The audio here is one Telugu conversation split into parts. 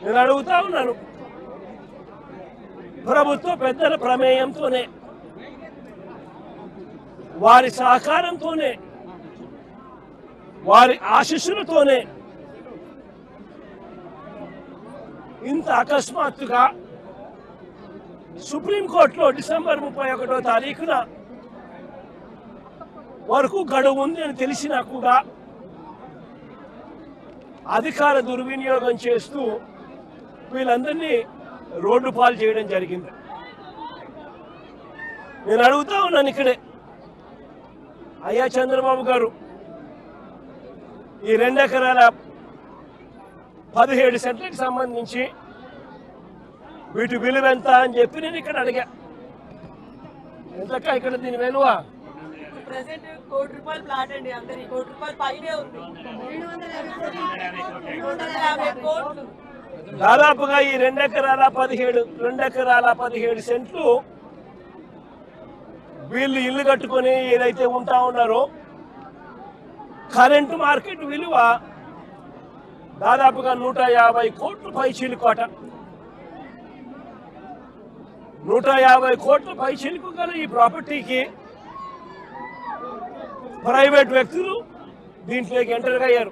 నేను అడుగుతా ఉన్నాను, ప్రభుత్వ పెద్దల ప్రమేయంతోనే వారి సహకారంతోనే వారి ఆశీస్సులతోనే ఇంత అకస్మాత్తుగా సుప్రీంకోర్టులో డిసెంబర్ 31వ తారీఖున వరకు గడువు ఉంది అని తెలిసినా కూడా అధికార దుర్వినియోగం చేస్తూ వీళ్ళందరినీ రోడ్డు పాలు చేయడం జరిగింది. నేను అడుగుతా ఉన్నాను ఇక్కడే, అయ్యా చంద్రబాబు గారు, ఈ 2 ఎకరాల 17 సెంట్లకు సంబంధించి వీటి విలువ ఎంత అని చెప్పి నేను ఇక్కడ అడిగా. ఎంతకా ఇక్కడ దీని విలువ? ప్రెసెంట్ ₹1 కోటి ప్లాట్ అండి. అందరి ₹1 కోటి పైనే ఉంది. 250 కోట్లు. దాదాపుగా ఈ 2 ఎకరాల 17 సెంట్లు వీళ్ళు ఇల్లు కట్టుకొని ఏదైతే ఉంటా ఉన్నారో కరెంటు మార్కెట్ విలువ దాదాపుగా 150 కోట్ల పైచిలుకోట. 150 కోట్ల పైచిలుకు గల ఈ ప్రాపర్టీకి ప్రైవేట్ వ్యక్తులు దీంట్లోకి ఎంటర్ అయ్యారు.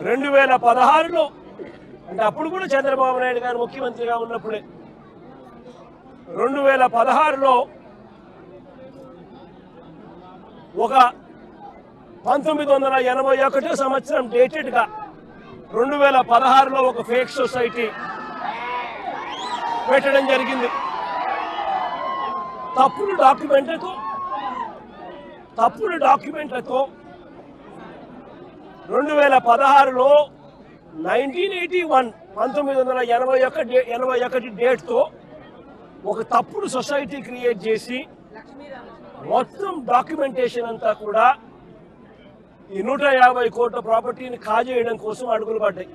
2016లో, అంటే అప్పుడు కూడా చంద్రబాబు నాయుడు గారు ముఖ్యమంత్రిగా ఉన్నప్పుడే, 2016లో ఒక 1981 సంవత్సరం డేటెడ్గా 2016లో ఒక ఫేక్ సొసైటీ పెట్టడం జరిగింది. తప్పుడు డాక్యుమెంట్లతో 2016లో 1981 డేట్తో ఒక తప్పుడు సొసైటీ క్రియేట్ చేసి మొత్తం డాక్యుమెంటేషన్ అంతా కూడా ఈ 150 కోట్ల ప్రాపర్టీని కాజేయడం కోసం అడుగులు పడ్డాయి.